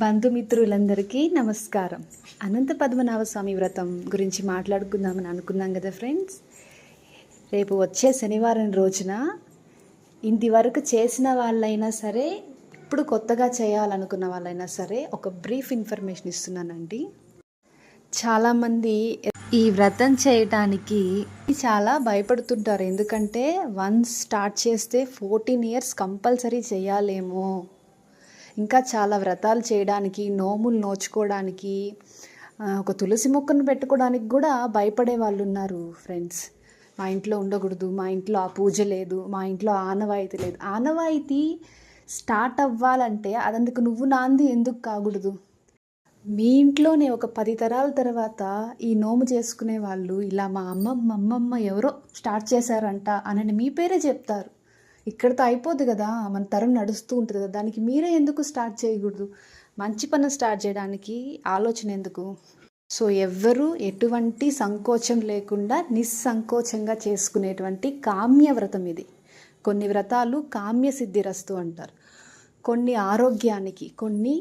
బంధుమిత్రులందరికీ నమస్కారం. అనంత పద్మనాభ స్వామి వ్రతం గురించి మాట్లాడుకుందామని అనుకున్నాం కదా ఫ్రెండ్స్. రేపు వచ్చే శనివారం రోజున ఇంతవరకు చేసిన వాళ్ళైనా సరే, ఇప్పుడు కొత్తగా చేయాలనుకున్న వాళ్ళైనా సరే ఒక బ్రీఫ్ ఇన్ఫర్మేషన్ ఇస్తున్నానండి. చాలామంది ఈ వ్రతం చేయటానికి చాలా భయపడుతుంటారు. ఎందుకంటే వన్స్ స్టార్ట్ చేస్తే 14 years కంపల్సరీ చేయాలేమో, ఇంకా చాలా వ్రతాలు చేయడానికి, నోములు నోచుకోవడానికి, ఒక తులసి మొక్కను పెట్టుకోవడానికి కూడా భయపడే వాళ్ళు ఉన్నారు ఫ్రెండ్స్. మా ఇంట్లో ఉండకూడదు, మా ఇంట్లో ఆ పూజ లేదు, మా ఇంట్లో ఆనవాయితీ లేదు. ఆనవాయితీ స్టార్ట్ అవ్వాలంటే అదందుకు నువ్వు నాంది ఎందుకు కాకూడదు? మీ ఇంట్లోనే ఒక 10 తరాల తర్వాత ఈ నోము చేసుకునే వాళ్ళు ఇలా మా అమ్మమ్మ ఎవరో స్టార్ట్ చేశారంట అని మీ పేరే చెప్తారు. ఇక్కడితో అయిపోద్ది కదా, మన తరం నడుస్తూ ఉంటుంది కదా, దానికి మీరే ఎందుకు స్టార్ట్ చేయకూడదు? మంచి పని స్టార్ట్ చేయడానికి ఆలోచన ఎందుకు? సో ఎవ్వరూ ఎటువంటి సంకోచం లేకుండా నిస్సంకోచంగా చేసుకునేటువంటి కామ్య వ్రతం ఇది. కొన్ని వ్రతాలు కామ్య సిద్ధిరస్తు అంటారు, కొన్ని ఆరోగ్యానికి, కొన్ని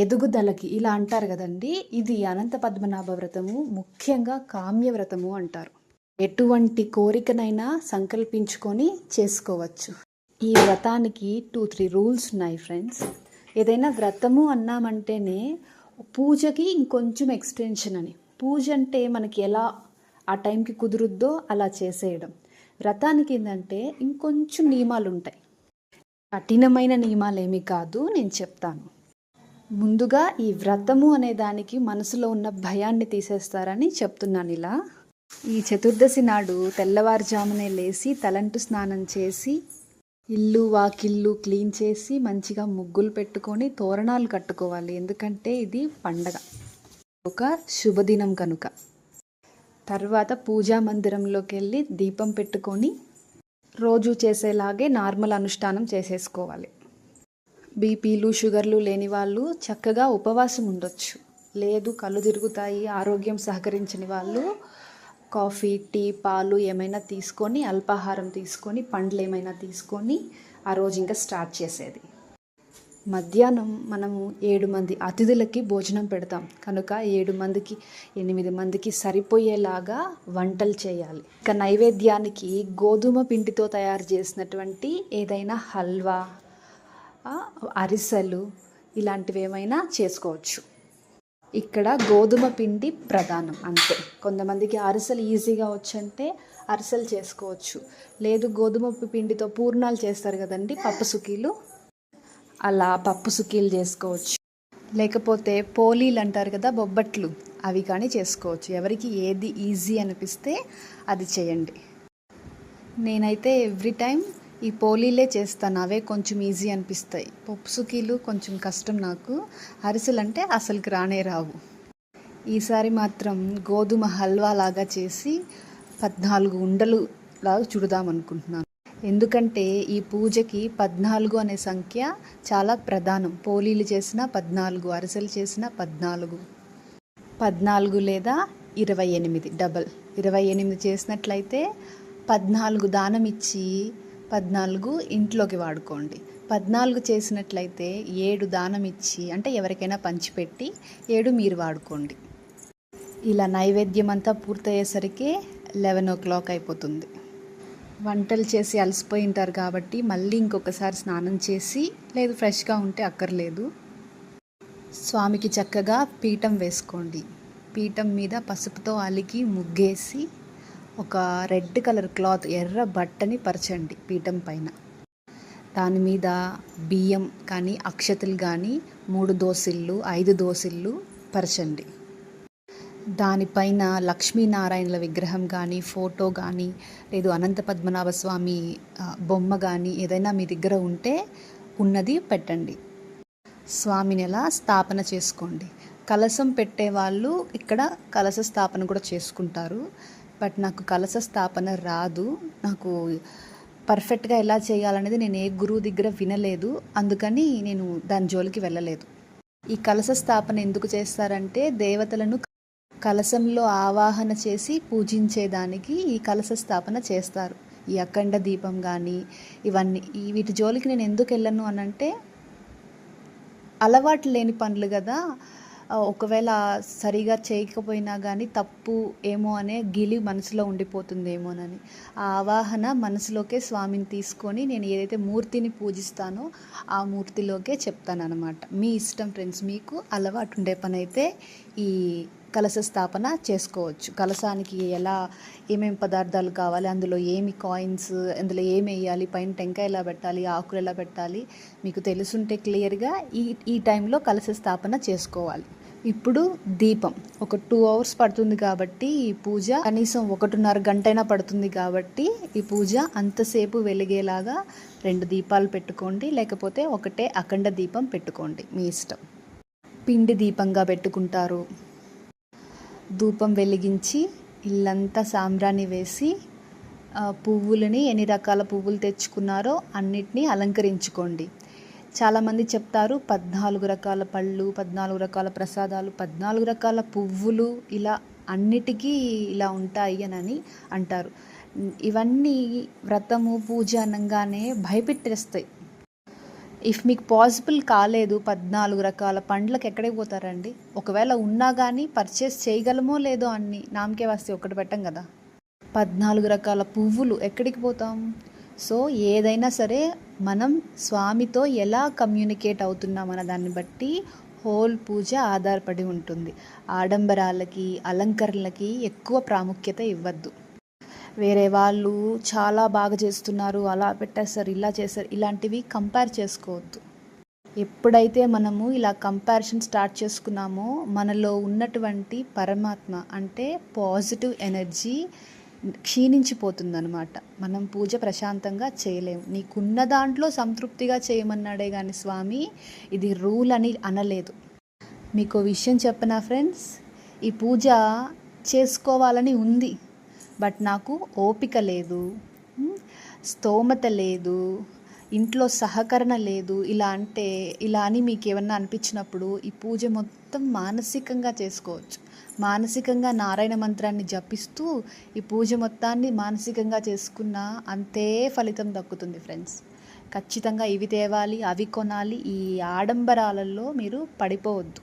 ఎదుగుదలకి ఇలా అంటారు కదండి. ఇది అనంత పద్మనాభ వ్రతము ముఖ్యంగా కామ్య వ్రతము అంటారు. ఎటువంటి కోరికనైనా సంకల్పించుకొని చేసుకోవచ్చు. ఈ వ్రతానికి 2-3 రూల్స్ ఉన్నాయి ఫ్రెండ్స్. ఏదైనా వ్రతము అన్నామంటేనే పూజకి ఇంకొంచెం ఎక్స్టెన్షన్ అని. పూజ అంటే మనకి ఎలా ఆ టైంకి కుదురుద్దో అలా చేసేయడం. వ్రతానికి ఏంటంటే ఇంకొంచెం నియమాలు ఉంటాయి. కఠినమైన నియమాలు ఏమీ కాదు, నేను చెప్తాను. ముందుగా ఈ వ్రతము అనే దానికి మనసులో ఉన్న భయాన్ని తీసేస్తారని చెప్తున్నాను. ఇలా ఈ చతుర్దశి నాడు తెల్లవారుజామునే లేచి తలంటు స్నానం చేసి ఇల్లు వాకిళ్ళు క్లీన్ చేసి మంచిగా ముగ్గులు పెట్టుకొని తోరణాలు కట్టుకోవాలి. ఎందుకంటే ఇది పండగ, ఒక శుభదినం కనుక. తర్వాత పూజా మందిరంలోకి వెళ్ళి దీపం పెట్టుకొని రోజు చేసేలాగే నార్మల్ అనుష్ఠానం చేసేసుకోవాలి. బీపీలు షుగర్లు లేని వాళ్ళు చక్కగా ఉపవాసం ఉండొచ్చు. లేదు కళ్ళు తిరుగుతాయి, ఆరోగ్యం సహకరించని వాళ్ళు కాఫీ, టీ, పాలు ఏమైనా తీసుకొని, అల్పాహారం తీసుకొని, పండ్లు ఏమైనా తీసుకొని ఆ రోజు ఇంకా స్టార్ట్ చేసేది. మధ్యాహ్నం మనము 7 మంది అతిథులకి భోజనం పెడతాం కనుక 7 మందికి 8 మందికి సరిపోయేలాగా వంటలు చేయాలి. ఇక నైవేద్యానికి గోధుమ పిండితో తయారు చేసినటువంటి ఏదైనా హల్వా, అరిసెలు ఇలాంటివి ఏమైనా చేసుకోవచ్చు. ఇక్కడ గోధుమ పిండి ప్రధానం అంతే. కొంతమందికి అరిసెలు ఈజీగా వచ్చంటే అరిసెలు చేసుకోవచ్చు. లేదు గోధుమ పిండితో పూర్ణాలు చేస్తారు కదండి, పప్పు సుకీలు, అలా పప్పు సుకీలు చేసుకోవచ్చు. లేకపోతే పోలీలు అంటారు కదా, బొబ్బట్లు, అవి కానీ చేసుకోవచ్చు. ఎవరికి ఏది ఈజీ అనిపిస్తే అది చేయండి. నేనైతే ఎవ్రీ టైం ఈ పోలీలే చేస్తాను, అవే కొంచెం ఈజీ అనిపిస్తాయి. పప్పు సుకీలు కొంచెం కష్టం నాకు, అరిసెలు అంటే అసలుకి రానే రావు. ఈసారి మాత్రం గోధుమ హల్వా లాగా చేసి 14 ఉండలు లాగా చుడదాం అనుకుంటున్నాను. ఎందుకంటే ఈ పూజకి 14 అనే సంఖ్య చాలా ప్రధానం. పోలీలు చేసిన 14, అరిసెలు చేసిన 14 లేదా 28, డబల్ 28 చేసినట్లయితే 14 దానం ఇచ్చి 14 ఇంట్లోకి వాడుకోండి. 14 చేసినట్లయితే 7 దానం ఇచ్చి, అంటే ఎవరికైనా పంచిపెట్టి 7 మీరు వాడుకోండి. ఇలా నైవేద్యం అంతా పూర్తయ్యేసరికి 11 o'clock అయిపోతుంది. వంటలు చేసి అలసిపోయి ఉంటారు కాబట్టి మళ్ళీ ఇంకొకసారి స్నానం చేసి, లేదు ఫ్రెష్గా ఉంటే అక్కర్లేదు, స్వామికి చక్కగా పీఠం వేసుకోండి. పీఠం మీద పసుపుతో అలికి ముగ్గేసి ఒక రెడ్ కలర్ క్లాత్, ఎర్ర బట్టని పరచండి పీఠం పైన. దాని మీద బియ్యం కానీ అక్షతలు కానీ 3 దోసిళ్ళు 5 దోసిళ్ళు పరచండి. దానిపైన లక్ష్మీనారాయణల విగ్రహం కానీ, ఫోటో కానీ, లేదు అనంత పద్మనాభ స్వామి బొమ్మ కానీ ఏదైనా మీ దగ్గర ఉంటే ఉన్నది పెట్టండి. స్వామిని ఎలా స్థాపన చేసుకోండి. కలశం పెట్టేవాళ్ళు ఇక్కడ కలశ స్థాపన కూడా చేసుకుంటారు. బట్ నాకు కలశ స్థాపన రాదు. నాకు పర్ఫెక్ట్గా ఎలా చేయాలనేది నేను ఏ గురువు దగ్గర వినలేదు, అందుకని నేను దాని జోలికి వెళ్ళలేదు. ఈ కలశ స్థాపన ఎందుకు చేస్తారంటే దేవతలను కలశంలో ఆవాహన చేసి పూజించేదానికి ఈ కలశ స్థాపన చేస్తారు. ఈ అఖండ దీపం కానీ ఇవన్నీ, వీటి జోలికి నేను ఎందుకు వెళ్ళను అనంటే అలవాటు లేని పనులు కదా, ఒకవేళ సరిగా చేయకపోయినా కానీ తప్పు ఏమో అనే గిలి మనసులో ఉండిపోతుందేమోనని ఆ ఆవాహన మనసులోకే స్వామిని తీసుకొని నేను ఏదైతే మూర్తిని పూజిస్తానో ఆ మూర్తిలోకే చెప్తానన్నమాట. మీ ఇష్టం ఫ్రెండ్స్, మీకు అలవాటు ఉండే పని అయితే ఈ కలశ స్థాపన చేసుకోవచ్చు. కలశానికి ఏమేమి పదార్థాలు కావాలి, అందులో ఏమి కాయిన్స్, అందులో ఏమి వేయాలి, పైన టెంకాయ ఎలా పెట్టాలి, ఆకులు ఎలా పెట్టాలి మీకు తెలుసుంటే క్లియర్గా ఈ టైంలో కలశ స్థాపన చేసుకోవాలి. ఇప్పుడు దీపం ఒక 2 hours పడుతుంది కాబట్టి ఈ పూజ కనీసం 1.5 గంటైనా పడుతుంది కాబట్టి ఈ పూజ అంతసేపు వెలిగేలాగా 2 దీపాలు పెట్టుకోండి, లేకపోతే ఒకటే అఖండ దీపం పెట్టుకోండి, మీ ఇష్టం. పిండి దీపంగా పెట్టుకుంటారు. ధూపం వెలిగించి ఇల్లంతా సాంబ్రాణి వేసి పువ్వులని ఎన్ని రకాల పువ్వులు తెచ్చుకున్నారో అన్నిటినీ అలంకరించుకోండి. చాలామంది చెప్తారు 14 రకాల పళ్ళు, 14 రకాల ప్రసాదాలు, 14 రకాల పువ్వులు ఇలా అన్నిటికీ ఇలా ఉంటాయి అని అంటారు. ఇవన్నీ వ్రతము పూజ అనగానే భయపెట్టేస్తాయి. ఇఫ్ మీకు పాసిబుల్ కాలేదు 14 రకాల పండ్లకు ఎక్కడికి పోతారండి? ఒకవేళ ఉన్నా కానీ పర్చేస్ చేయగలమో లేదో అన్ని నామకే వస్తే ఒకటి పెట్టం కదా. 14 రకాల పువ్వులు ఎక్కడికి పోతాం? సో ఏదైనా సరే మనం స్వామితో ఎలా కమ్యూనికేట్ అవుతున్నాం అన్న దాన్ని బట్టి హోల్ పూజ ఆధారపడి ఉంటుంది. ఆడంబరాలకి అలంకరణలకి ఎక్కువ ప్రాముఖ్యత ఇవ్వద్దు. వేరే వాళ్ళు చాలా బాగా చేస్తున్నారు, అలా పెట్టేస్తారు, ఇలా చేస్తారు, ఇలాంటివి కంపేర్ చేసుకోవద్దు. ఎప్పుడైతే మనము ఇలా కంపారిజన్ స్టార్ట్ చేసుకున్నామో మనలో ఉన్నటువంటి పరమాత్మ అంటే పాజిటివ్ ఎనర్జీ క్షీణించిపోతుందన్నమాట. మనం పూజ ప్రశాంతంగా చేయలేము. నీకున్న దాంట్లో సంతృప్తిగా చేయమన్నాడే కానీ స్వామి ఇది రూల్ అని అనలేదు. మీకు విషయం చెప్పనా ఫ్రెండ్స్, ఈ పూజ చేసుకోవాలని ఉంది, బట్ నాకు ఓపిక లేదు, స్తోమత లేదు, ఇంట్లో సహకరణ లేదు, ఇలా అని మీకు ఏమన్నా అనిపించినప్పుడు ఈ పూజ మొత్తం మానసికంగా చేసుకోవచ్చు. మానసికంగా నారాయణ మంత్రాన్ని జపిస్తూ ఈ పూజ మొత్తాన్ని మానసికంగా చేసుకున్న అంతే ఫలితం దక్కుతుంది ఫ్రెండ్స్. ఖచ్చితంగా ఇవి తేవాలి, అవి కొనాలి, ఈ ఆడంబరాలలో మీరు పడిపోవద్దు.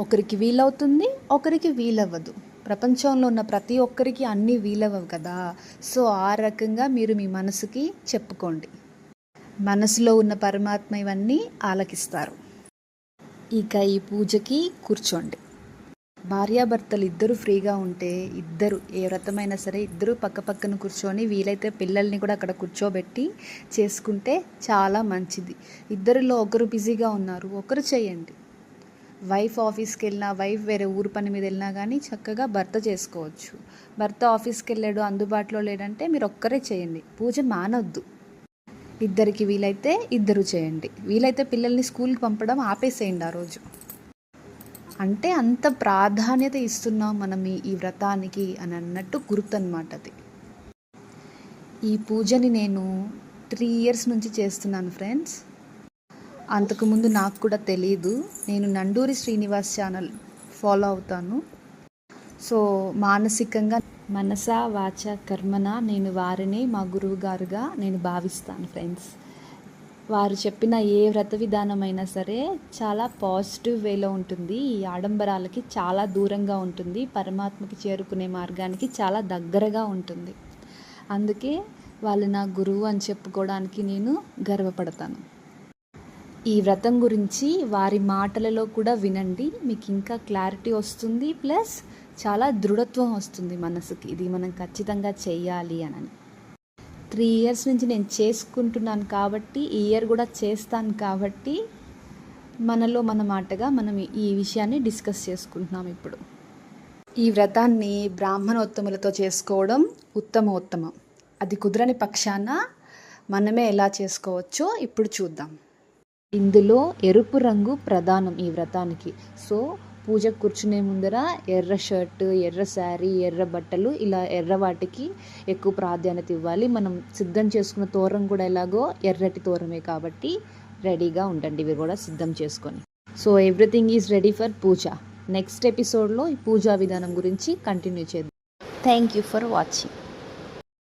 ఒకరికి వీలవుతుంది, ఒకరికి వీలవ్వదు. ప్రపంచంలో ఉన్న ప్రతి ఒక్కరికి అన్నీ వీలవ్వవు కదా. సో ఆ రకంగా మీరు మీ మనసుకి చెప్పుకోండి. మనసులో ఉన్న పరమాత్మ ఇవన్నీ ఆలకిస్తారు. ఇక ఈ పూజకి కూర్చోండి. భార్యాభర్తలు ఇద్దరు ఫ్రీగా ఉంటే ఇద్దరు ఏ వ్రతమైనా సరే ఇద్దరు పక్క పక్కన కూర్చొని వీలైతే పిల్లల్ని కూడా అక్కడ కూర్చోబెట్టి చేసుకుంటే చాలా మంచిది. ఇద్దరిలో ఒకరు బిజీగా ఉన్నారు, ఒకరు చేయండి. వైఫ్ ఆఫీస్కి వెళ్ళినా, వైఫ్ వేరే ఊరు పని మీద వెళ్ళినా కానీ చక్కగా భర్త చేసుకోవచ్చు. భర్త ఆఫీస్కి వెళ్ళాడు, అందుబాటులో లేడంటే మీరు ఒక్కరే చేయండి. పూజ మానొద్దు. ఇద్దరికి వీలైతే ఇద్దరు చేయండి. వీలైతే పిల్లల్ని స్కూల్కి పంపడం ఆపేసేయండి ఆ రోజు. అంటే అంత ప్రాధాన్యత ఇస్తున్నాం మనం ఈ వ్రతానికి అని అన్నట్టు గుర్తు అన్నమాట అది. ఈ పూజని నేను 3 years నుంచి చేస్తున్నాను ఫ్రెండ్స్. అంతకుముందు నాకు కూడా తెలీదు. నేను నండూరి శ్రీనివాస్ ఛానల్ ఫాలో అవుతాను. సో మానసికంగా మనస వాచ కర్మన నేను వారిని మా గురువు గారుగా నేను భావిస్తాను ఫ్రెండ్స్. వారు చెప్పిన ఏ వ్రత విధానమైనా సరే చాలా పాజిటివ్ వేలో ఉంటుంది. ఈ ఆడంబరాలకి చాలా దూరంగా ఉంటుంది. పరమాత్మకి చేరుకునే మార్గానికి చాలా దగ్గరగా ఉంటుంది. అందుకే వాళ్ళు నా గురువు అని చెప్పుకోవడానికి నేను గర్వపడతాను. ఈ వ్రతం గురించి వారి మాటలలో కూడా వినండి, మీకు ఇంకా క్లారిటీ వస్తుంది. ప్లస్ చాలా దృఢత్వం వస్తుంది మనసుకి, ఇది మనం ఖచ్చితంగా చెయ్యాలి అని. 3 years నుంచి నేను చేసుకుంటున్నాను కాబట్టి ఈ ఇయర్ కూడా చేస్తాను కాబట్టి మనలో మన మాటగా మనం ఈ విషయాన్ని డిస్కస్ చేసుకుంటున్నాం ఇప్పుడు. ఈ వ్రతాన్ని బ్రాహ్మణోత్తములతో చేసుకోవడం ఉత్తమోత్తమం. అది కుదరని పక్షాన మనమే ఎలా చేసుకోవచ్చో ఇప్పుడు చూద్దాం. ఇందులో ఎరుపు రంగు ప్రధానం ఈ వ్రతానికి. సో పూజకు కూర్చునే ముందర ఎర్ర షర్ట్, ఎర్ర శారీ, ఎర్ర బట్టలు, ఇలా ఎర్ర వాటికి ఎక్కువ ప్రాధాన్యత ఇవ్వాలి. మనం సిద్ధం చేసుకున్న తోరం కూడా ఎలాగో ఎర్రటి తోరమే కాబట్టి రెడీగా ఉండండి ఇవి కూడా సిద్ధం చేసుకొని. So everything is ready for puja. Next ఎపిసోడ్లో ఈ పూజా విధానం గురించి కంటిన్యూ చేద్దాం. Thank you for watching.